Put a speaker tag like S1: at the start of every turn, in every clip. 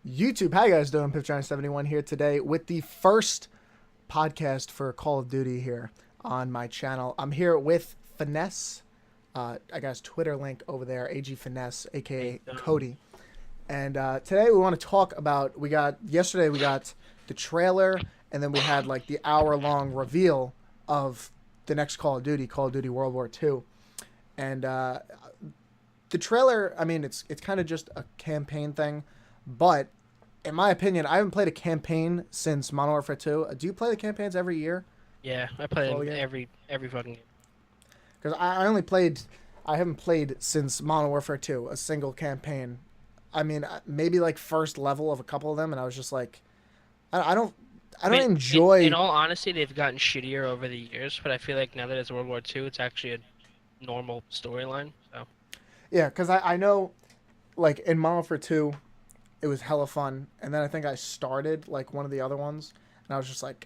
S1: YouTube, how you guys doing? Pipgiant71 here today with the first podcast for Call of Duty here on my channel. I'm here with Finesse. I got his Twitter link over there, AG Finesse, aka Cody. And today we want to talk about, yesterday we got the trailer, and then we had like the hour-long reveal of the next Call of Duty World War II. And the trailer, I mean, it's kind of just a campaign thing, but in my opinion, I haven't played a campaign since Modern Warfare 2. Do you play the campaigns every year?
S2: Yeah, I play them every fucking game.
S1: Because I haven't played since Modern Warfare 2 a single campaign. I mean, maybe like first level of a couple of them, and I was just like, I don't, I don't enjoy.
S2: In all honesty, they've gotten shittier over the years, but I feel like now that it's World War II, it's actually a normal storyline. So
S1: Yeah, because I know, like in Modern Warfare 2, it was hella fun, and then I think I started like one of the other ones, and I was just like,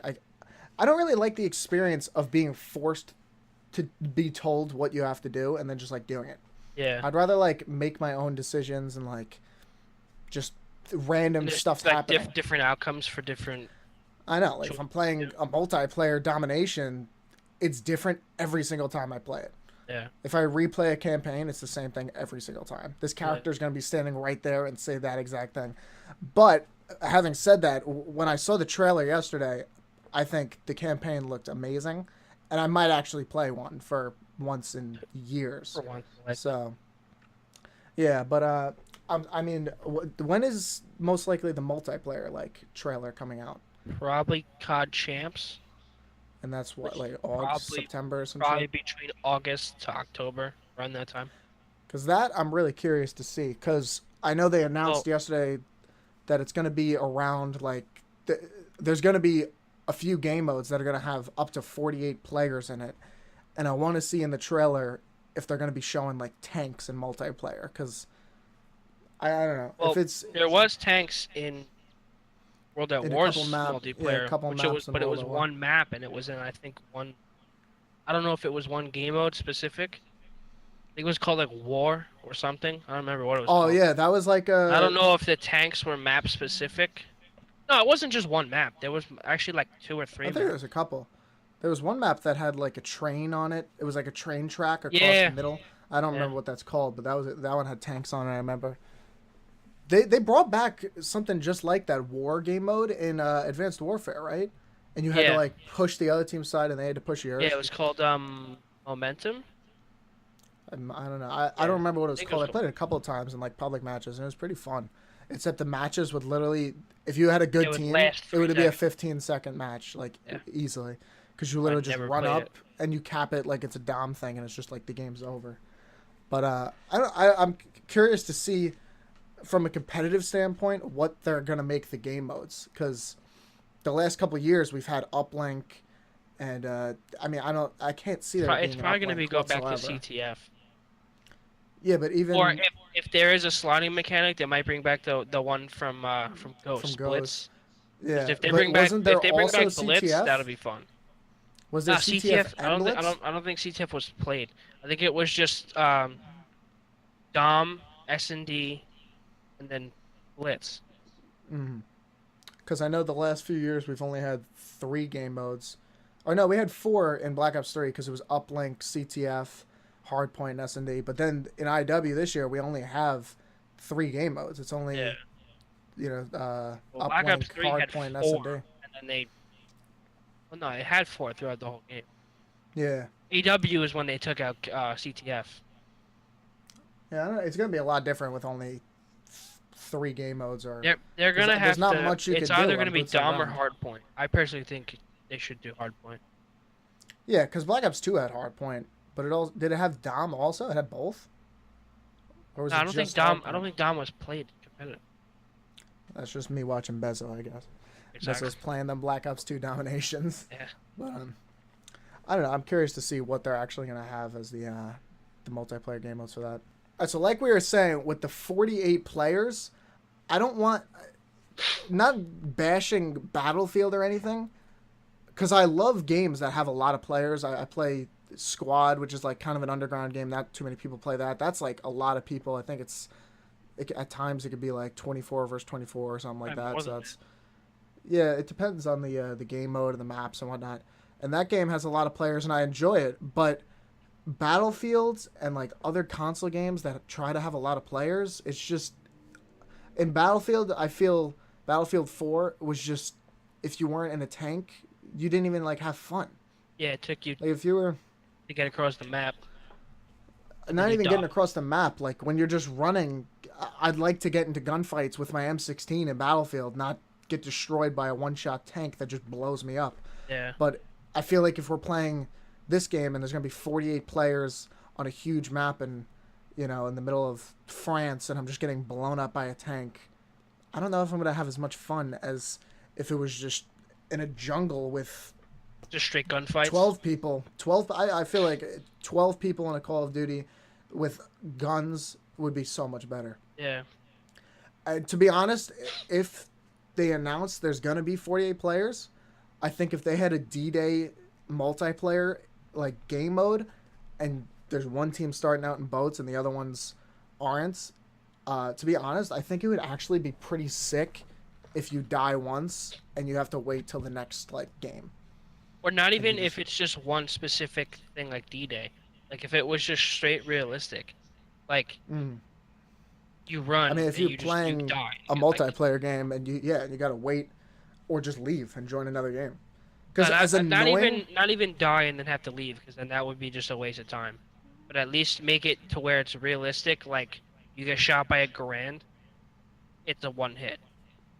S1: I don't really like the experience of being forced to be told what you have to do and then just like doing it.
S2: yeah,
S1: I'd rather like make my own decisions and like just random
S2: there's
S1: stuff's
S2: like
S1: happening.
S2: different outcomes for different.
S1: I know, like if I'm playing a multiplayer domination, it's different every single time I play it.
S2: Yeah,
S1: If I replay a campaign, it's the same thing every single time. This character is going to be standing right there and say that exact thing. But having said that, when I saw the trailer yesterday, I think the campaign looked amazing, and I might actually play one for once in years.
S2: for once, like
S1: So, yeah, but I mean, when is most likely the multiplayer like trailer coming out?
S2: probably COD Champs.
S1: And that's what, like August,
S2: Probably
S1: September, or some
S2: probably
S1: shit.
S2: between August to October, around that time.
S1: Because that I'm really curious to see. Because I know they
S2: Well,
S1: announced yesterday that it's going to be around like there's going to be a few game modes that are going to have up to 48 players in it, and I want to see in the trailer if they're going to be showing like tanks in multiplayer. Because I don't know if
S2: well,
S1: it's
S2: there was tanks in World at
S1: in a couple
S2: War's
S1: a
S2: multiplayer,
S1: couple
S2: which it was,
S1: maps in
S2: but it
S1: World
S2: was
S1: at War.
S2: one map, and it was in I think one. I don't know if it was one game mode specific. I think it was called like War or something. I don't remember what it was
S1: Oh
S2: called.
S1: yeah, that was like
S2: I
S1: a.
S2: don't know if the tanks were map specific. No, it wasn't just one map. There was actually like two or
S1: I
S2: three
S1: think there
S2: maps.
S1: was a couple. There was one map that had like a train on it. It was like a train track across the
S2: Yeah,
S1: middle. I don't
S2: yeah,
S1: remember what that's called, but that one had tanks on it. I remember. They brought back something just like that war game mode in Advanced Warfare, right? And you had to
S2: yeah,
S1: like push the other team's side, and they had to push
S2: yeah.
S1: yours.
S2: It was called Momentum.
S1: I don't know. I
S2: Yeah,
S1: don't remember what it
S2: I
S1: was
S2: think it was
S1: called. I
S2: called.
S1: played it a couple of times in like public matches, and it was pretty fun. Except the matches would literally, if you had a
S2: It
S1: good
S2: would
S1: team,
S2: last
S1: it
S2: three
S1: would be a
S2: seconds.
S1: 15-second match, like
S2: Yeah,
S1: easily, because you
S2: I
S1: literally just
S2: never
S1: run
S2: played it.
S1: up and you cap it like it's a dom thing, and it's just like the game's over. But I'm curious to see from a competitive standpoint what they're gonna make the game modes, because the last couple of years we've had uplink, and I mean I can't see there
S2: It's
S1: being an
S2: probably gonna be
S1: uplink
S2: go back to
S1: whatsoever.
S2: CTF.
S1: Yeah, but
S2: Or
S1: even
S2: if there is a slotting mechanic, they might bring back the one from
S1: from
S2: Ghost
S1: Ghost,
S2: Blitz. 'Cause
S1: yeah, but wasn't there
S2: If they bring
S1: also
S2: back Blitz, that'll
S1: CTF?
S2: be fun.
S1: Was there
S2: Nah,
S1: CTF
S2: CTF.
S1: and Blitz?
S2: I don't think CTF was played. I think it was just Dom, S&D, and then Blitz.
S1: Mm-hmm. Because I know the last few years we've only had 3 game modes. Or no, we had 4 in Black Ops 3 because it was Uplink, CTF, Hardpoint, and S&D. But then in IW this year we only have 3 game modes. It's only
S2: Yeah. Well, Black Ops
S1: Uplink,
S2: 3 had
S1: Hardpoint, and
S2: four,
S1: S&D.
S2: and then they. Well, no, it had four throughout the whole game.
S1: Yeah,
S2: AW is when they took out CTF.
S1: yeah. I don't know. It's gonna be a lot different with only 3 game modes. Or
S2: They're
S1: because
S2: gonna
S1: there's
S2: have
S1: not
S2: to.
S1: much you
S2: It's
S1: could do
S2: either
S1: on
S2: gonna be
S1: Boots on
S2: Dom or
S1: Ground.
S2: Hardpoint. I personally think they should do Hardpoint.
S1: Yeah, because Black Ops 2 had Hardpoint, but it all did it have Dom also? It had both, or was
S2: No, I
S1: it
S2: don't think
S1: just
S2: Dom. I
S1: Hardpoint?
S2: don't think Dom was played competitive.
S1: That's just me watching Bezo, I guess.
S2: Exactly.
S1: Bezo's playing them Black Ops 2 dominations.
S2: Yeah.
S1: But I don't know. I'm curious to see what they're actually gonna have as the multiplayer game modes for that. So like we were saying, with the 48 players, I don't want not bashing Battlefield or anything, because I love games that have a lot of players. I play Squad, which is like kind of an underground game. Not too many people play that. That's like a lot of people. I think it's at times it could be like 24 versus 24 or something like
S2: Probably
S1: that.
S2: more
S1: So
S2: than
S1: that's yeah, it depends on the game mode and the maps and whatnot. And that game has a lot of players, and I enjoy it. But Battlefields and like other console games that try to have a lot of players, it's just in Battlefield. I feel Battlefield 4 was just if you weren't in a tank, you didn't even like have fun.
S2: yeah, it took you
S1: Like if you were
S2: to get across the map, and then
S1: not
S2: you
S1: even
S2: die.
S1: getting across the map, like when you're just running, I'd like to get into gunfights with my M16 in Battlefield, not get destroyed by a one-shot tank that just blows me up.
S2: Yeah,
S1: But I feel like if we're playing this game and there's going to be 48 players on a huge map and, in the middle of France and I'm just getting blown up by a tank, I don't know if I'm going to have as much fun as if it was just in a jungle with
S2: just straight gunfights.
S1: 12 people. 12, I feel like 12 people in a Call of Duty with guns would be so much better.
S2: Yeah,
S1: To be honest, if they announced there's going to be 48 players, I think if they had a D-Day multiplayer like game mode and there's one team starting out in boats and the other ones aren't, to be honest, I think it would actually be pretty sick if you die once and you have to wait till the next like game.
S2: or not even if it's just one specific thing like D-Day. Like if it was just straight realistic, like you run.
S1: I mean, if
S2: and
S1: you're
S2: you
S1: playing
S2: just, you die.
S1: a
S2: Like,
S1: multiplayer game and you got to wait or just leave and join another game. Because
S2: not,
S1: as
S2: not
S1: annoying,
S2: not even die and then have to leave, because then that would be just a waste of time. But at least make it to where it's realistic. Like you get shot by a Garand, it's a one hit,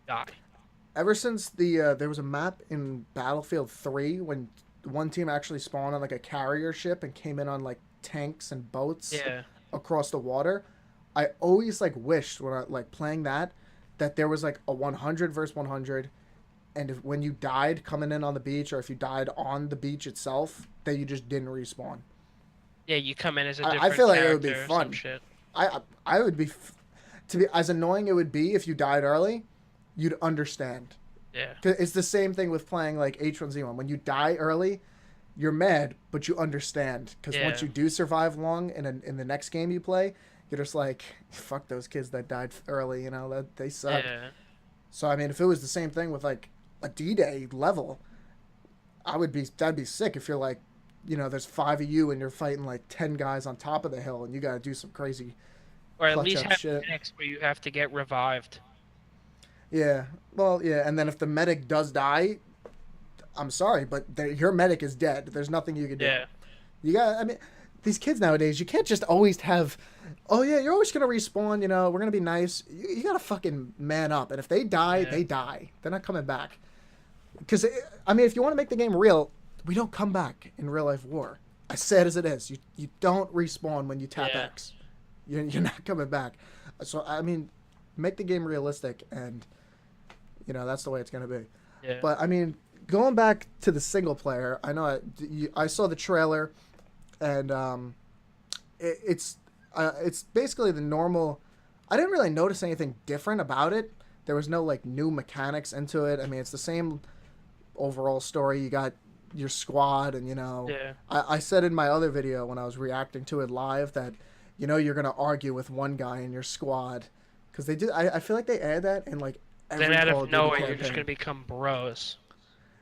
S2: die.
S1: ever since there was a map in Battlefield 3 when one team actually spawned on like a carrier ship and came in on like tanks and boats
S2: Yeah,
S1: across the water. I always like wished when I like playing that there was like a 100 versus 100, and when you died coming in on the beach or if you died on the beach itself, that you just didn't respawn.
S2: yeah. You come in as a different
S1: I feel like it would be
S2: character or
S1: fun.
S2: some shit.
S1: I would be to be as annoying it would be if you died early, you'd understand.
S2: Yeah,
S1: 'Cause it's the same thing with playing like H1Z1. When you die early, you're mad, but you understand because once
S2: Yeah.
S1: you do survive long in the next game you play, you're just like, fuck those kids that died early. That they suck.
S2: yeah,
S1: So I mean, if it was the same thing with like a D-Day level, that'd be sick. If you're like, there's 5 of you and you're fighting like 10 guys on top of the hill and you got to do some crazy
S2: or at
S1: clutch
S2: least
S1: up
S2: have
S1: shit.
S2: next where you have to get revived.
S1: Yeah. Well, yeah. And then if the medic does die, I'm sorry, but your medic is dead. There's nothing you can do.
S2: Yeah,
S1: You got. I mean, these kids nowadays, you can't just always have. Oh yeah, you're always gonna respawn. We're gonna be nice. You gotta fucking man up. And if they die,
S2: Yeah.
S1: they die. They're not coming back. Because I mean, if you want to make the game real, we don't come back in real life war. I said as it is. You don't respawn when you tap
S2: Yeah.
S1: X. You're not coming back. So I mean, make the game realistic, and that's the way it's gonna be.
S2: yeah.
S1: But I mean, going back to the single player, I know I saw the trailer, and it's basically the normal. I didn't really notice anything different about it. There was no like new mechanics into it. I mean, it's the same overall story. You got your squad, and
S2: Yeah.
S1: I said in my other video when I was reacting to it live that you're gonna argue with one guy in your squad because they did. I feel like they add that in like every
S2: Then out
S1: Call
S2: of
S1: of Duty
S2: nowhere, you're just
S1: campaign.
S2: gonna become bros.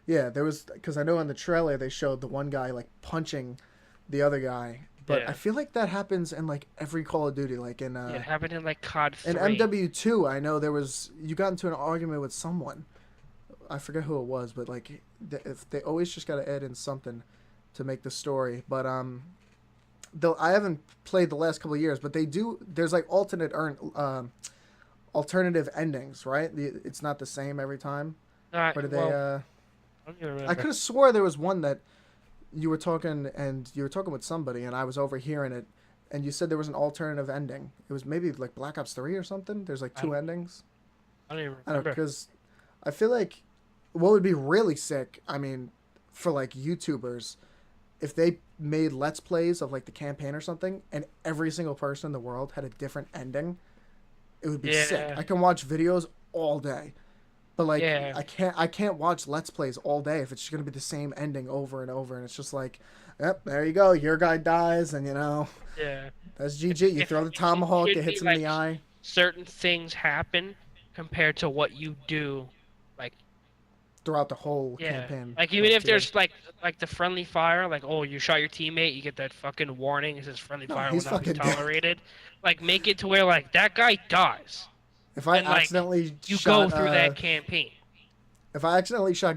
S1: Yeah, there was because I know in the trailer they showed the one guy like punching the other guy, but
S2: Yeah.
S1: I feel like that happens in like every Call of Duty, like in
S2: Yeah, it happened in like COD 3.
S1: in MW2. I know you got into an argument with someone. I forget who it was, but like if they always just got to add in something to make the story. But though I haven't played the last couple of years, but they do. There's like alternative endings, right? It's not the same every time. Or do they?
S2: Well, I don't even
S1: I
S2: remember.
S1: could have swore there was one that you were talking with somebody, and I was overhearing it, and you said there was an alternative ending. It was maybe like Black Ops 3 or something. There's like two endings.
S2: I don't even
S1: I don't know,
S2: remember.
S1: because I feel like what would be really sick, I mean, for like YouTubers, if they made Let's Plays of like the campaign or something, and every single person in the world had a different ending, it would be sick.
S2: Yeah.
S1: I can watch videos all day. But like
S2: Yeah.
S1: I can't watch Let's Plays all day if it's just gonna be the same ending over and over, and it's just like, yep, there you go, your guy dies, and
S2: Yeah.
S1: that's GG. You
S2: If-
S1: throw the
S2: if-
S1: tomahawk,
S2: it'd
S1: it hits
S2: be
S1: him in the
S2: like-
S1: eye.
S2: certain things happen compared to what you do. Like,
S1: throughout the whole
S2: yeah.
S1: campaign,
S2: Like even
S1: like
S2: if
S1: together.
S2: there's like the friendly fire, like oh you shot your teammate, you get that fucking warning. It says friendly
S1: No,
S2: fire will
S1: he's
S2: not be
S1: fucking dead.
S2: tolerated. Like make it to where like that guy dies,
S1: If I
S2: and like
S1: accidentally
S2: you go
S1: shot
S2: through that campaign.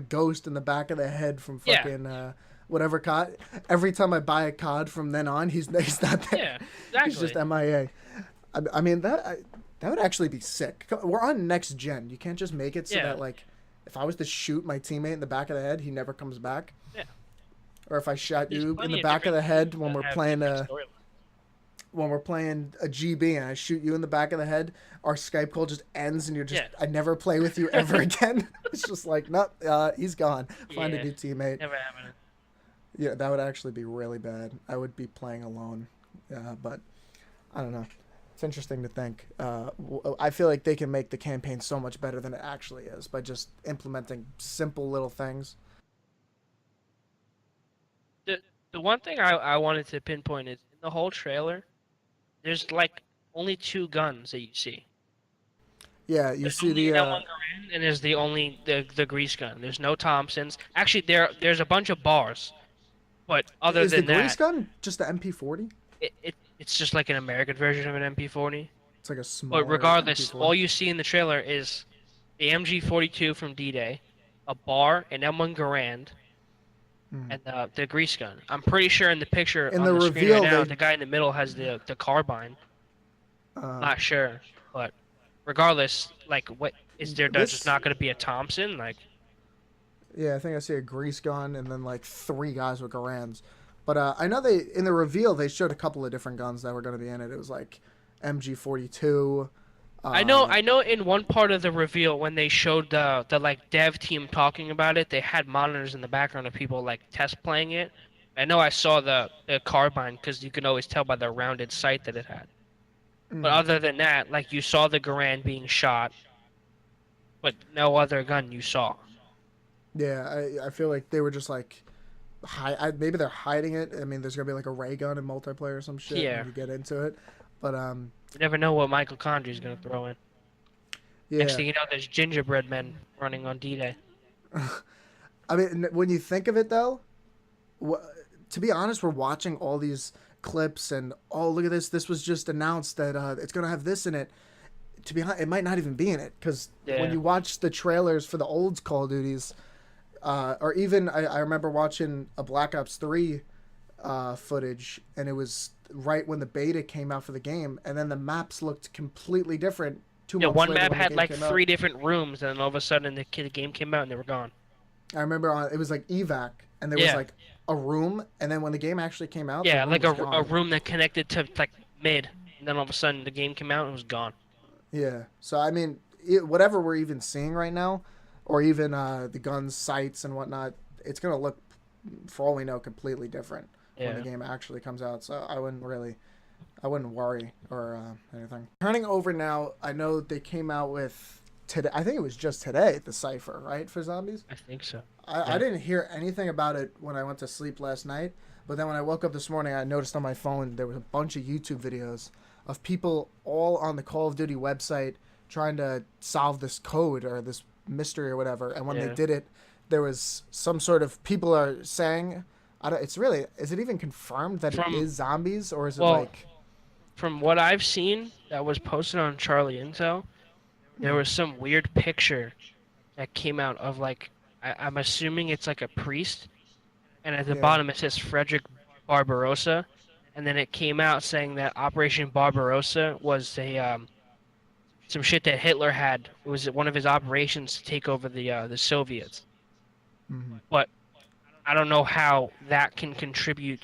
S1: Ghost in the back of the head from
S2: Yeah,
S1: fucking whatever cod, every time I buy a cod from then on, he's not there.
S2: yeah,
S1: He's just
S2: exactly.
S1: MIA. I mean that would actually be sick. We're on next gen. You can't just make it so
S2: Yeah,
S1: that like if I was to shoot my teammate in the back of the head, he never comes back.
S2: yeah.
S1: Or if I shot
S2: There's
S1: you in the
S2: plenty of
S1: back of
S2: different
S1: the
S2: games
S1: head
S2: that have different storylines.
S1: when we're playing a GB and I shoot you in the back of the head, our Skype call just ends and you're just
S2: Yeah,
S1: I never play with you ever again. It's just like nope, he's gone. Find a
S2: yeah.
S1: new teammate.
S2: Never happened.
S1: Yeah, that would actually be really bad. I would be playing alone. But I don't know. It's interesting to think. I feel like they can make the campaign so much better than it actually is by just implementing simple little things.
S2: The the one thing I wanted to pinpoint is in the whole trailer, there's like only two guns that you see.
S1: Yeah, you
S2: There's
S1: see
S2: only
S1: the
S2: an L1 Garand and there's the only the grease gun. There's no Thompsons. Actually, there's a bunch of bars, but other
S1: is the
S2: than
S1: grease
S2: that,
S1: gun just the MP40?
S2: it's just like an American version of an MP40.
S1: It's like a
S2: But
S1: smaller
S2: regardless,
S1: MP40.
S2: all you see in the trailer is the MG42 from D-Day, a bar, an M1 Garand,
S1: Mm.
S2: and the grease gun. I'm pretty sure in the picture
S1: In
S2: on
S1: the
S2: the screen right
S1: reveal,
S2: now,
S1: they
S2: the guy in the middle has the carbine.
S1: uh,
S2: Not sure, but regardless, like, what is there just
S1: this
S2: not going to be a Thompson? Like,
S1: yeah, I think I see a grease gun and then like three guys with Garans. But I know they in the reveal they showed a couple of different guns that were going to be in it. It was like MG42. Uh,
S2: I know. In one part of the reveal, when they showed the like dev team talking about it, they had monitors in the background of people like test playing it. I know I saw the carbine because you can always tell by the rounded sight that it had. But
S1: mm,
S2: other than that, like you saw the Garand being shot, but no other gun you saw.
S1: yeah, I feel like they were just like maybe they're hiding it. I mean, there's gonna be like a ray gun in multiplayer or some shit when
S2: Yeah,
S1: you get into it. But
S2: you never know what Michael Condrey's gonna throw in. Next
S1: yeah,
S2: thing you know, there's gingerbread men running on D-Day.
S1: I mean, when you think of it though, wh- to be honest, we're watching all these clips and oh look at this. This was just announced that it's gonna have this in it. To be honest, it might not even be in it because when
S2: Yeah.
S1: you watch the trailers for the old Call of Duties, or even I remember watching a Black Ops 3 footage, and it was right when the beta came out for the game, and then the maps looked completely different two
S2: Yeah,
S1: months
S2: one
S1: later
S2: map
S1: when the
S2: had
S1: game
S2: like
S1: came out.
S2: three different rooms, and then all of a sudden the game came out and they were gone.
S1: I remember it was like evac, and there was
S2: Yeah,
S1: like a room, and then when the game actually came out, the
S2: yeah,
S1: room
S2: like
S1: was
S2: a
S1: gone.
S2: room that connected to like mid, and then all of a sudden the game came out and it was gone.
S1: Yeah. So I mean, whatever we're even seeing right now, or even the guns, sights, and whatnot, it's gonna look, for all we know, completely different when the
S2: Yeah.
S1: game actually comes out. So I wouldn't worry or anything. Turning over now, I know they came out with today. I think it was just today the cipher, right, for zombies.
S2: I think so.
S1: I
S2: Yeah.
S1: didn't hear anything about it when I went to sleep last night, but then when I woke up this morning, I noticed on my phone there was a bunch of YouTube videos of people all on the Call of Duty website trying to solve this code or this mystery or whatever. And when they
S2: Yeah.
S1: did it, there was some sort of people are saying, I don't, it's really, is it even confirmed that it
S2: From
S1: is zombies or is it
S2: well,
S1: like,
S2: from what I've seen that was posted on Charlie Intel, there
S1: hmm,
S2: was some weird picture that came out of like I'm assuming it's like a priest, and at the
S1: yeah,
S2: bottom it says Frederick Barbarossa, and then it came out saying that Operation Barbarossa was a some shit that Hitler had. It was one of his operations to take over the Soviets.
S1: hmm.
S2: But I don't know how that can contribute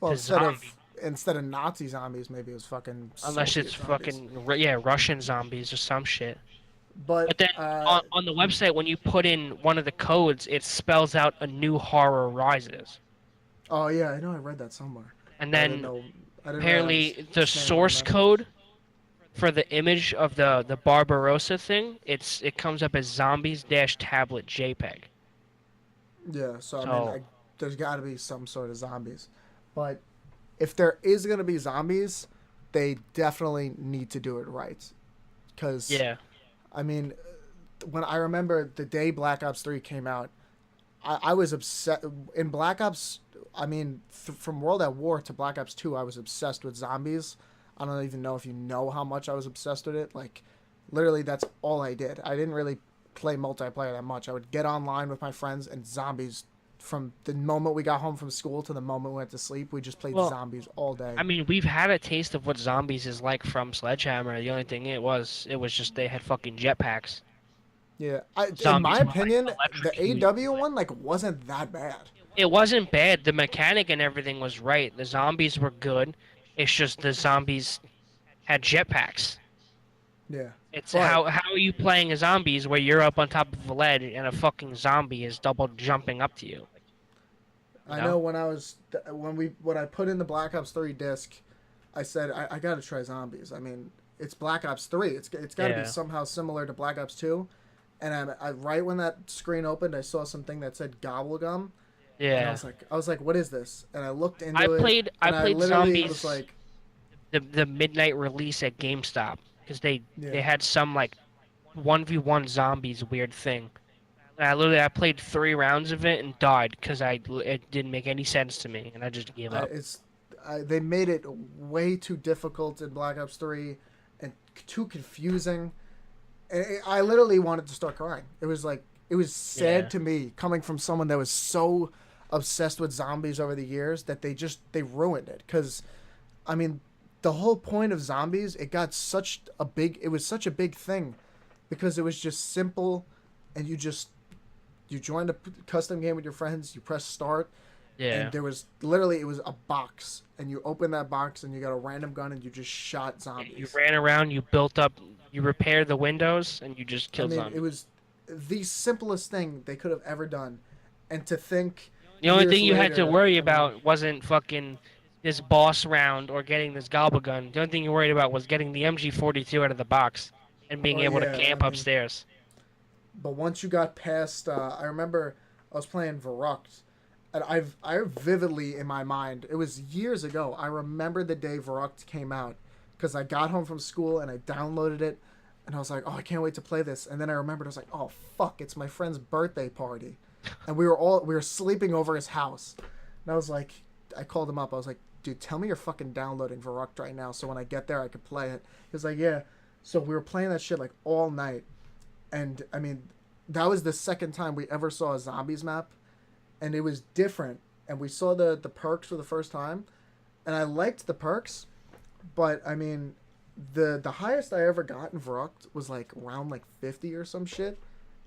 S1: Well,
S2: to zombie
S1: instead of Nazi zombies, maybe it was fucking
S2: unless it's
S1: Soviet zombies.
S2: fucking yeah Russian zombies or some shit.
S1: But
S2: But then on the website when you put in one of the codes, it spells out a new horror rises.
S1: oh yeah, I know I read that somewhere,
S2: And
S1: but I didn't
S2: then
S1: know. I didn't realize
S2: apparently
S1: the
S2: the
S1: standalone
S2: source
S1: map.
S2: code for the image of the Barbarossa thing, it comes up as zombies dash tablet JPEG.
S1: Yeah, so I mean,
S2: So
S1: there's got to be some sort of zombies, but if there is gonna be zombies, they definitely need to do it right. Because
S2: Yeah.
S1: I mean, when I remember the day Black Ops 3 came out, I was upset in Black Ops. I mean, from World at War to Black Ops 2, I was obsessed with zombies. I don't even know if you know how much I was obsessed with it. Like, literally, that's all I did. I didn't really play multiplayer that much. I would get online with my friends and zombies. From the moment we got home from school to the moment we went to sleep, we just played
S2: Well,
S1: zombies all day.
S2: I mean, we've had a taste of what zombies is like from Sledgehammer. The only thing it was just they had fucking jetpacks.
S1: Yeah, in my
S2: Zombies were like
S1: opinion, the
S2: electrocuted.
S1: AW one like wasn't that bad.
S2: It wasn't bad. The mechanic and everything was right. The zombies were good. It's just the zombies had jetpacks.
S1: Yeah,
S2: It's
S1: but
S2: how are you playing a zombies where you're up on top of a ledge and a fucking zombie is double jumping up to you? You
S1: I
S2: know?
S1: know when I put in the Black Ops 3 disc, I said I got to try zombies. I mean, it's Black Ops 3. It's got to be
S2: Yeah.
S1: somehow similar to Black Ops 2. And right when that screen opened, I saw something that said Gobblegum, and
S2: Yeah.
S1: I was like, what is this? And I looked
S2: I
S1: into it,
S2: played I
S1: and I
S2: played
S1: literally was
S2: zombies
S1: like,
S2: the midnight release at GameStop because they
S1: yeah,
S2: had some like 1v1 zombies weird thing. And I played 3 rounds of it and died because it didn't make any sense to me and I just gave up.
S1: it's they made it way too difficult in Black Ops 3, and too confusing. I literally wanted to start crying. It was like it was sad
S2: Yeah.
S1: to me coming from someone that was so obsessed with zombies over the years that they ruined it. Because I mean, the whole point of zombies, it was such a big thing because it was just simple, and you joined a custom game with your friends, you press start, and
S2: Yeah.
S1: there was literally, it was a box, and you open that box and you got a random gun and you just shot
S2: You
S1: zombies.
S2: ran around, you built up, you repaired the windows, and you just
S1: I
S2: killed
S1: mean, it
S2: zombies.
S1: was the simplest thing they could have ever done. And to think
S2: The only
S1: years
S2: thing you had to
S1: later,
S2: worry
S1: I mean,
S2: about wasn't fucking this boss round or getting this gobble gun. The only thing you worried about was getting the MG42 out of the box and being
S1: oh
S2: able to
S1: yeah, I
S2: camp
S1: mean,
S2: upstairs.
S1: but once you got past, I remember I was playing Verruct, and I vividly in my mind, it was years ago. I remember the day Verruct came out because I got home from school and I downloaded it, and I was like, oh, I can't wait to play this. And then I remembered, I was like, oh fuck, it's my friend's birthday party, and we were sleeping over his house, and I was like, I called him up. I was like, dude, tell me you're fucking downloading Verruct right now, so when I get there I could play it. He was like, yeah. So we were playing that shit like all night, and I mean, that was the second time we ever saw a zombies map, and it was different. And we saw the perks for the first time, and I liked the perks, but I mean, the highest I ever got in Verruct was like round like 50 or some shit,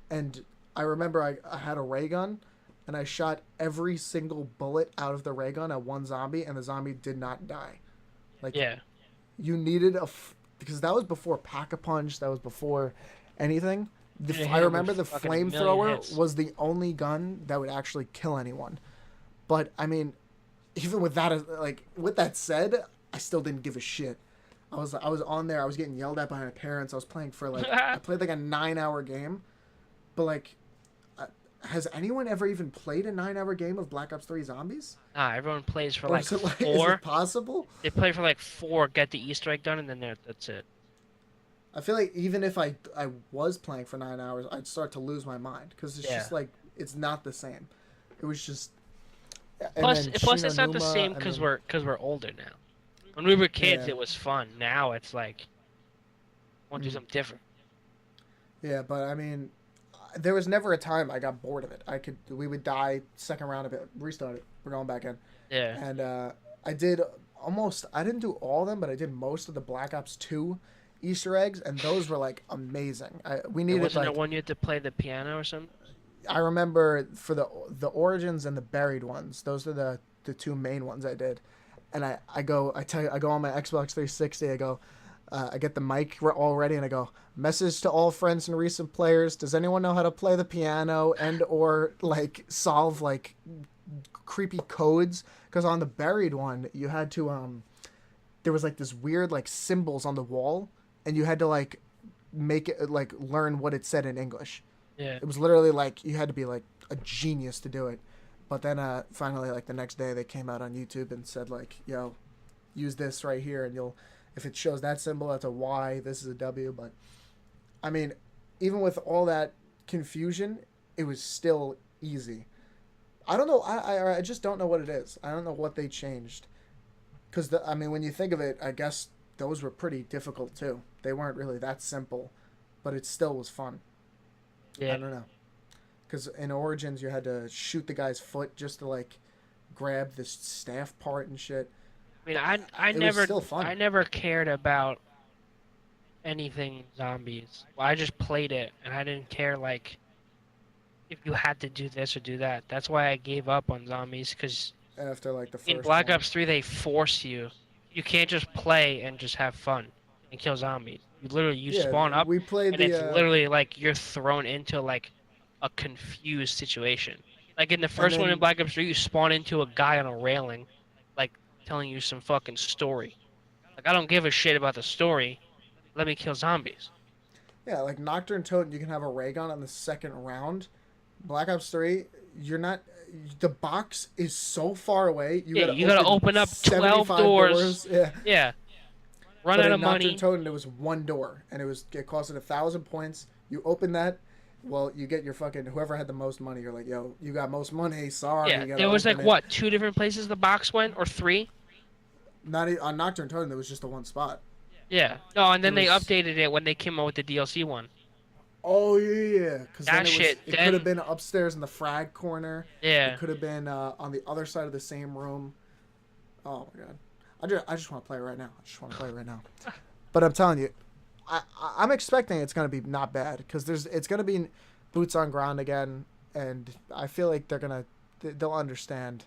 S1: and I remember I had a ray gun, and I shot every single bullet out of the ray gun at one zombie, and the zombie did not die. Like,
S2: Yeah.
S1: you needed because that was before pack a punch, that was before anything.
S2: You
S1: I
S2: hit him with
S1: remember the
S2: fucking a million
S1: flamethrower
S2: hits.
S1: was the only gun that would actually kill anyone. But I mean, even with that, like with that said, I still didn't give a shit. I was on there. I was getting yelled at by my parents. I was playing for like I played like a 9 hour game, but like, has anyone ever even played a 9 hour game of Black Ops 3 Zombies?
S2: Nah, everyone plays for
S1: Or
S2: like
S1: is it like is it
S2: four.
S1: possible?
S2: They play for like four, get the Easter egg done, and then that's it.
S1: I feel like even if I was playing for 9 hours, I'd start to lose my mind because it's
S2: Yeah.
S1: just like it's not the same. It was just, and
S2: Plus,
S1: then
S2: plus
S1: Shino
S2: it's not the
S1: Numa,
S2: same
S1: and
S2: because
S1: then
S2: we're older now. When we were kids,
S1: yeah,
S2: it was fun. Now it's like, I want to do
S1: mm,
S2: something different.
S1: yeah. But I mean, there was never a time I got bored of it. We would die second round of it, restart it, we're going back in,
S2: Yeah.
S1: and I did I didn't do all of them, but I did most of the Black Ops 2 Easter eggs, and those were like amazing. We
S2: There
S1: needed
S2: wasn't a
S1: like
S2: one you had to play the piano or something.
S1: I remember for the origins and the buried ones. Those are the two main ones I did. And I go on my Xbox 360. I go, I get the mic all ready, and I go, message to all friends and recent players. Does anyone know how to play the piano and or like solve like creepy codes? Because on the buried one, you had to there was like this weird like symbols on the wall, and you had to like make it like learn what it said in English.
S2: Yeah.
S1: It was literally like you had to be like a genius to do it. But then finally like the next day they came out on YouTube and said like, "Yo, use this right here and If it shows that symbol, that's a Y. This is a W. But I mean, even with all that confusion, it was still easy. I don't know. I just don't know what it is. I don't know what they changed. Because I mean, when you think of it, I guess those were pretty difficult too. They weren't really that simple, but it still was fun. I
S2: Yeah.
S1: don't know. Because in Origins, you had to shoot the guy's foot just to like grab this staff part and shit.
S2: I mean, I
S1: It was
S2: never
S1: still fun.
S2: I never cared about anything zombies. Well, I just played it, and I didn't care like if you had to do this or do that. That's why I gave up on zombies because
S1: After like the
S2: in
S1: first
S2: Black
S1: one.
S2: Ops 3 they force you. You can't just play and just have fun and kill zombies. You
S1: Yeah,
S2: spawn up
S1: we played
S2: and it's
S1: the
S2: literally like you're thrown into like a confused situation. Like in the
S1: and
S2: first one in
S1: then
S2: Black Ops 3 you spawn into a guy on a railing like telling you some fucking story. Like I don't give a shit about the story. Let me kill zombies.
S1: yeah, like Nocturne Totem, you can have a ray gun on the second round. Black Ops 3, you're not. The box is so far away. You
S2: Yeah,
S1: got to
S2: you gotta
S1: open
S2: open up 12
S1: 75
S2: doors.
S1: doors. Yeah.
S2: Yeah, run
S1: But
S2: out
S1: in
S2: of
S1: Nocturne
S2: money.
S1: Totem, it was one door, and it costed 1,000 points. You open that, well, you get your fucking whoever had the most money. You're like, yo, you got most money. Sorry,
S2: Yeah,
S1: you got to
S2: there was
S1: open
S2: like
S1: it.
S2: what, two different places the box went or three?
S1: On Nocturne Totem, there was just the one spot.
S2: Yeah. No, and
S1: There
S2: then they
S1: was
S2: updated it when they came out with the DLC one.
S1: Oh yeah, because then
S2: That shit.
S1: it could have
S2: Then
S1: been upstairs in the frag corner. It
S2: yeah,
S1: could have been on the other side of the same room. Oh my god, I just want to play it right now. I just want to play it right now. But I'm telling you, I'm expecting it's gonna be not bad because it's gonna be boots on ground again, and I feel like they'll understand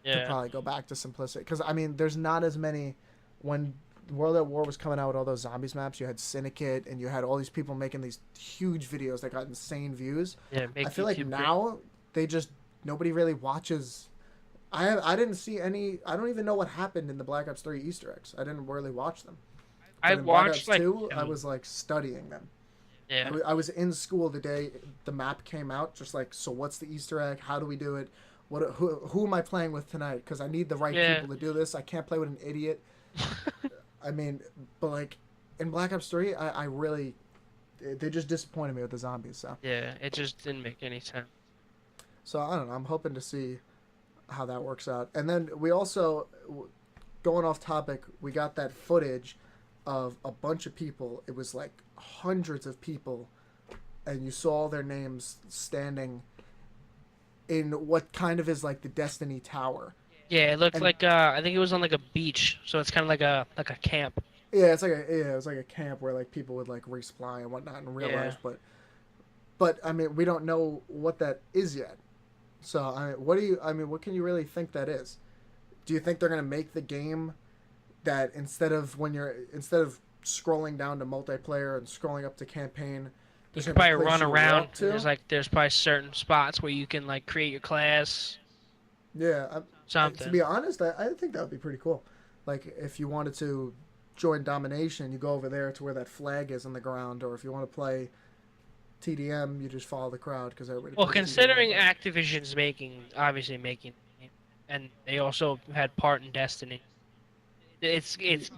S1: to
S2: yeah.
S1: probably go back to simplicity because I mean there's not as many when World at War was coming out with all those zombies maps. You had Syndicate and you had all these people making these huge videos that got insane views.
S2: Yeah,
S1: I
S2: make
S1: feel like
S2: YouTube great.
S1: now they just nobody really watches. I didn't see any. I don't even know what happened in the Black Ops 3 Easter eggs. I didn't really watch them.
S2: I
S1: But in Black
S2: watched
S1: Ops
S2: like
S1: 2, I
S2: two.
S1: was like studying them.
S2: Yeah.
S1: I was in school the day the map came out, just like, so what's the Easter egg? How do we do it? Who am I playing with tonight? Because I need the right
S2: Yeah.
S1: people to do this. I can't play with an idiot. I mean, but like in Black Ops 3, I really they just disappointed me with the zombies.
S2: Yeah, it just didn't make any sense.
S1: So I don't know. I'm hoping to see how that works out. And then we also going off topic, we got that footage of a bunch of people. It was like hundreds of people, and you saw all their names standing in what kind of is like the Destiny Tower.
S2: Yeah, it looked
S1: And
S2: like I think it was on like a beach, so it's kind of like a camp.
S1: yeah, it was like a camp where like people would like resupply and whatnot in real
S2: Yeah.
S1: life, but I mean we don't know what that is yet. So I mean, what can you really think that is? Do you think they're gonna make the game that instead of scrolling down to multiplayer and scrolling up to campaign,
S2: You
S1: there's
S2: could
S1: gonna be a
S2: probably
S1: place
S2: run
S1: you
S2: around,
S1: walk
S2: and
S1: to?
S2: there's probably certain spots where you can like create your class,
S1: Yeah, to
S2: something.
S1: be honest, I think that would be pretty cool. Like if you wanted to join domination, you go over there to where that flag is on the ground, or if you want to play TDM, you just follow the crowd because everybody
S2: Well,
S1: plays TDM.
S2: considering
S1: But
S2: Activision's obviously making, the game, and they also had part in Destiny, it's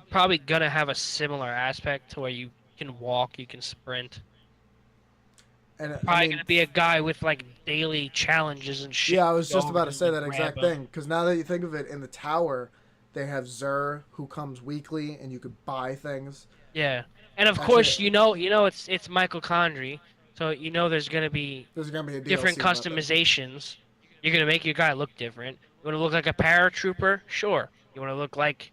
S2: probably gonna have a similar aspect to where you can walk, you can sprint.
S1: and I
S2: Probably
S1: mean,
S2: gonna be a guy with like daily challenges and shit.
S1: yeah, I was
S2: Go
S1: just
S2: over
S1: about
S2: to
S1: to
S2: him
S1: say
S2: and
S1: that
S2: grab
S1: exact
S2: him.
S1: thing because now that you think of it, in the tower, they have Zur who comes weekly, and you could buy things.
S2: Yeah, and of
S1: Actually,
S2: course it's Michael Condrey, so there's gonna be
S1: there's gonna be a
S2: different
S1: DLC weapon.
S2: customizations. You're gonna make your guy look different. You want to look like a paratrooper? Sure. You want to look like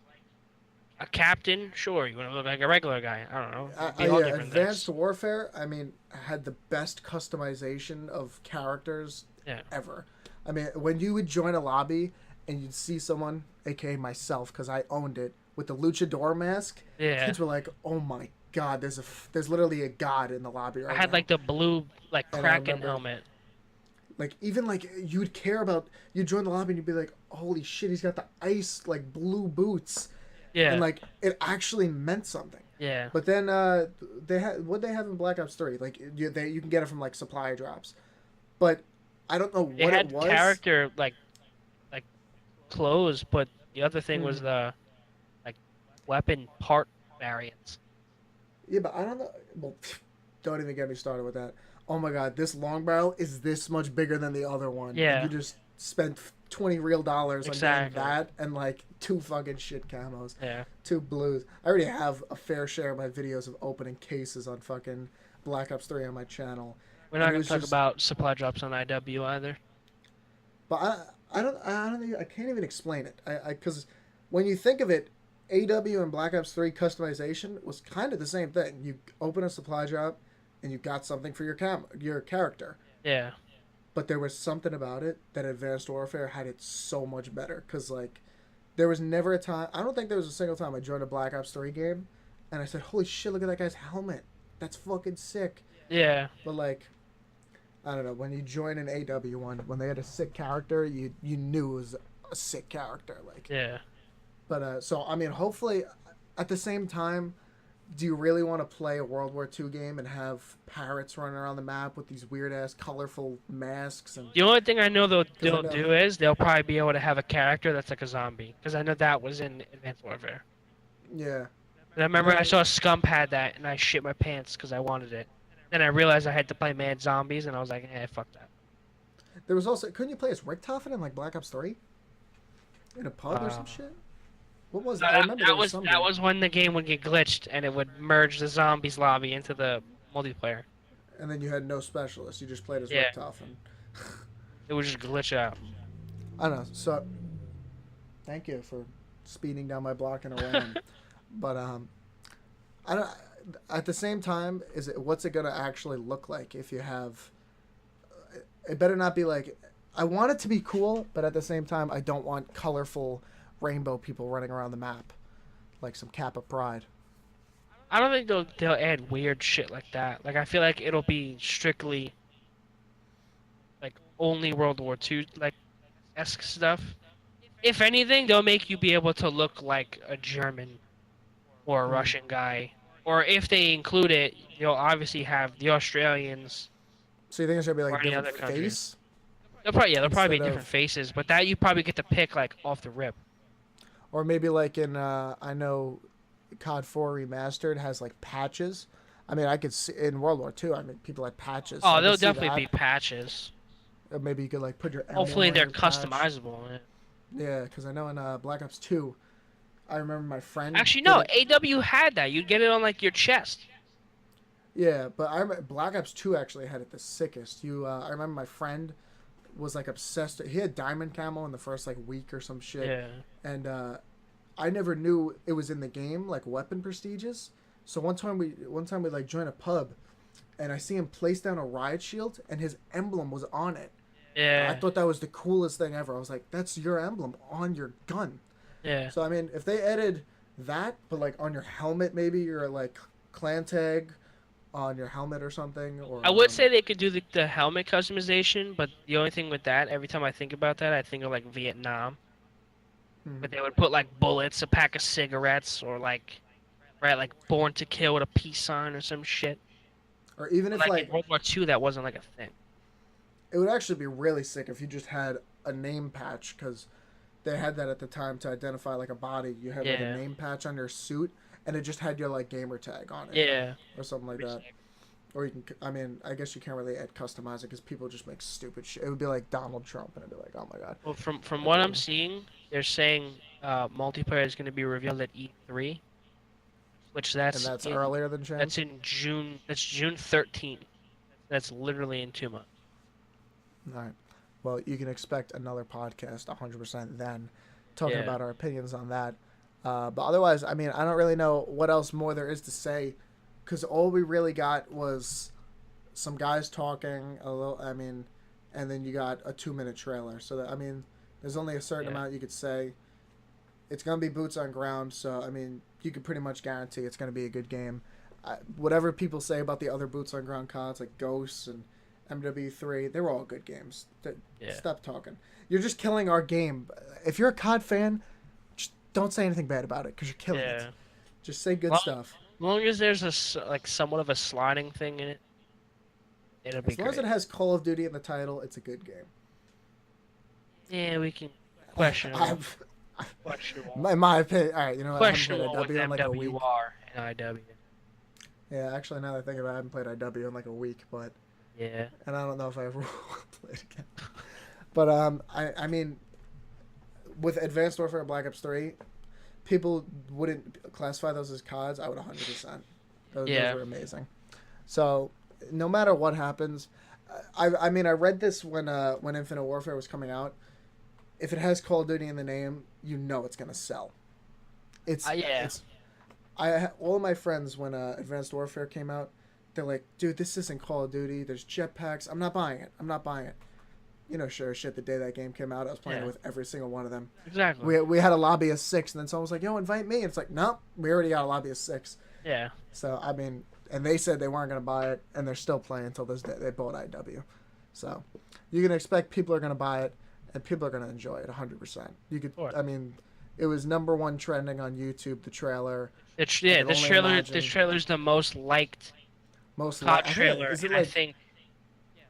S2: a captain? Sure. You want to look like a regular guy? I don't know. It'd be all
S1: Yeah,
S2: different
S1: Advanced
S2: things.
S1: Warfare, I mean, had the best customization of characters
S2: Yeah.
S1: ever. I mean, when you would join a lobby and you'd see someone, aka myself, because I owned it, with the luchador mask,
S2: Yeah.
S1: kids were like, "Oh my god, there's literally a god in the lobby
S2: I
S1: right
S2: had
S1: now."
S2: like the blue like
S1: And I
S2: Kraken
S1: remember,
S2: helmet.
S1: like, even like you'd care about you join the lobby and you'd be like, "Holy shit, he's got the ice like blue boots," and
S2: Yeah.
S1: like it actually meant something.
S2: Yeah.
S1: But then they had what they have in Black Ops 3. Like you can get it from like supply drops, but I don't know
S2: They
S1: what it
S2: had
S1: was.
S2: character like clothes, but the other thing was
S1: Mhm.
S2: the like weapon part variants.
S1: Yeah, but I don't know. Well, don't even get me started with that. Oh my god, this long barrel is this much bigger than the other one, and you
S2: Yeah,
S1: just spent $20 real on getting
S2: exactly.
S1: that and like two fucking shit camos,
S2: Yeah,
S1: two blues. I already have a fair share of my videos of opening cases on fucking Black Ops 3 on my channel,
S2: we're
S1: and
S2: not
S1: it
S2: gonna
S1: was
S2: talk
S1: just.
S2: about supply drops on IW either.
S1: But I can't even explain it. Because when you think of it, AW and Black Ops 3 customization was kind of the same thing. You open a supply drop, and you got something for your character.
S2: Yeah,
S1: But there was something about it that Advanced Warfare had it so much better. Because like, there was never a time. I don't think there was a single time I joined a Black Ops 3 game, and I said, "Holy shit! Look at that guy's helmet. That's fucking sick."
S2: yeah,
S1: But like, I don't know. When you join an AW one, when they had a sick character, you knew it was a sick character. Like,
S2: yeah.
S1: but so I mean, hopefully, at the same time, do you really want to play a World War II game and have parrots running around the map with these weird ass colorful masks? And
S2: The only thing I know they'll
S1: because I
S2: they'll
S1: know,
S2: do is they'll probably be able to have a character that's like a zombie, because I know that was in Advanced Warfare.
S1: yeah,
S2: And I
S1: and
S2: remember I
S1: then
S2: saw Scump had that, and I shit my pants because I wanted it. Then I realized I had to play Mad Zombies, and I was like, fuck that.
S1: there was also couldn't you play as Richtofen in like Black Ops 3 in a pub or
S2: Uh,
S1: some shit? What was
S2: no,
S1: it? I remember there
S2: that
S1: was
S2: was
S1: some
S2: that
S1: game.
S2: was when the game would get glitched, and it would merge the zombies lobby into the multiplayer.
S1: And then you had no specialist. You just played as
S2: Yeah,
S1: Richtofen.
S2: it would just glitch out.
S1: I don't know. So thank you for speeding down my block in a RAM. But I don't. At the same time, is it what's it gonna actually look like if you have? It better not be like. I want it to be cool, but at the same time, I don't want colorful rainbow people running around the map like some Kappa Pride.
S2: I don't think they'll add weird shit like that. Like I feel like it'll be strictly like only World War II like esque stuff. If anything, they'll make you be able to look like a German or a
S1: Hmm.
S2: Russian guy. Or if they include it, you'll obviously have the Australians
S1: So you think it's gonna be like
S2: or
S1: a
S2: any
S1: different
S2: other country.
S1: face
S2: They'll probably
S1: instead
S2: be different
S1: of,
S2: faces, but that you probably get to pick like off the rip.
S1: or maybe like in I know, COD 4 Remastered has like patches. I mean, I could see in World War II. I mean, people had patches, so
S2: Oh,
S1: I could
S2: there'll
S1: see
S2: definitely
S1: that.
S2: be patches.
S1: Or maybe you could like put your emblem
S2: Hopefully
S1: on
S2: they're
S1: your patch.
S2: customizable. Yeah.
S1: Yeah, because I know in Black Ops 2, I remember my friend
S2: Actually,
S1: did
S2: no,
S1: it.
S2: AW had that. You'd get it on like your chest.
S1: Yeah, but I remember Black Ops 2 actually had it the sickest. I remember my friend was like obsessed. He had diamond camo in the first like week or some shit,
S2: Yeah.
S1: and I never knew it was in the game like weapon prestiges. So one time we like joined a pub, and I see him place down a riot shield, and his emblem was on it. I
S2: Yeah.
S1: thought that was the coolest thing ever. I was like, that's your emblem on your gun.
S2: Yeah.
S1: So I mean, if they added that, but like on your helmet, maybe your like clan tag on your helmet or something, or
S2: I would say they could do the helmet customization, but the only thing with that, every time I think about that, I think of like Vietnam.
S1: hmm,
S2: But they would put like bullets, a pack of cigarettes, or like right, like Born to Kill with a peace sign or some shit.
S1: or even
S2: But
S1: if
S2: like in
S1: like
S2: World War II, that wasn't like a thing.
S1: it would actually be really sick if you just had a name patch because they had that at the time to identify like a body. You had like a
S2: Yeah.
S1: name patch on your suit, and it just had your like gamer tag on it
S2: Yeah.
S1: or something like that. Or you can, I mean, I guess you can't really add customize it because people just make stupid shit. It would be like Donald Trump, and it'd be like, oh my god.
S2: Well, from
S1: That'd
S2: what
S1: be
S2: I'm seeing, they're saying multiplayer is going to be revealed at E3, which
S1: and that's earlier than
S2: that's
S1: Champs.
S2: in June. That's June 13th. That's literally in 2 months.
S1: All right. Well, you can expect another podcast 100% then, talking
S2: Yeah.
S1: about our opinions on that. But otherwise, I mean, I don't really know what else more there is to say, because all we really got was some guys talking a little. I mean, and then you got a 2 minute trailer. So that, I mean, there's only a certain
S2: Yeah.
S1: amount you could say. It's gonna be boots on ground, so I mean, you could pretty much guarantee it's gonna be a good game. Whatever people say about the other boots on ground CODs like Ghosts and MW3, they were all good games.
S2: Yeah.
S1: Stop talking. You're just killing our game. If you're a COD fan, just don't say anything bad about it because you're killing it.
S2: Yeah.
S1: Just say good
S2: Well,
S1: stuff.
S2: as long as there's like somewhat of a sliding thing in it, it'll be
S1: As long as it
S2: great.
S1: has Call of Duty in the title, it's a good game.
S2: Yeah, we can questionable.
S1: I've
S2: Questionable.
S1: In my opinion. All right, you know what? I haven't played
S2: Questionable with
S1: IW in like a week.
S2: MWR and IW.
S1: Yeah, actually, now that I think about it, I haven't played IW in like a week, but
S2: Yeah.
S1: and I don't know if I ever will play it again. But I mean, with Advanced Warfare and Black Ops 3, people wouldn't classify those as CODs. I would 100%. Those
S2: Yeah.
S1: were amazing. So no matter what happens, I mean, I read this when Infinite Warfare was coming out. If it has Call of Duty in the name, you know it's gonna sell.
S2: Yeah.
S1: It's all of my friends when Advanced Warfare came out, they're like, dude, this isn't Call of Duty. There's jetpacks. I'm not buying it. I'm not buying it. You know, sure shit. The day that game came out, I was playing it with every single one of them.
S2: Exactly.
S1: We had a lobby of 6, and then someone was like, "Yo, invite me." And it's like, no, we already got a lobby of 6.
S2: Yeah.
S1: So I mean, and they said they weren't gonna buy it, and they're still playing until this day. They bought IW, so you can expect people are gonna buy it, and people are gonna enjoy it 100%. You could, I mean, it was #1 trending on YouTube. The trailer.
S2: This trailer's the most liked COD trailer. I think.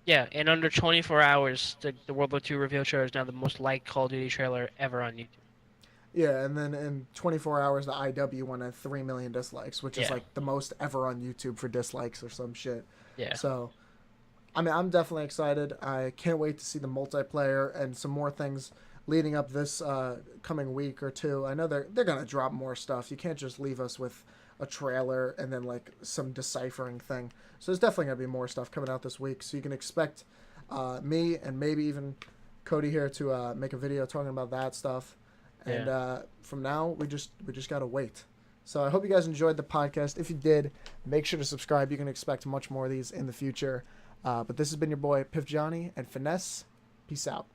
S2: Yeah, in under 24 hours, the World War II reveal trailer is now the most liked Call of Duty trailer ever on YouTube.
S1: Yeah, and then in 24 hours, the IW one had 3 million dislikes, which is like the most ever on YouTube for dislikes or some shit.
S2: Yeah.
S1: So, I mean, I'm definitely excited. I can't wait to see the multiplayer and some more things leading up this coming week or two. I know they're gonna drop more stuff. You can't just leave us with a trailer and then like some deciphering thing. So there's definitely gonna be more stuff coming out this week. So you can expect me and maybe even Cody here to make a video talking about that stuff. And from now we just gotta wait. So I hope you guys enjoyed the podcast. If you did, make sure to subscribe. You can expect much more of these in the future. But this has been your boy Piff Johnny and Finesse. Peace out.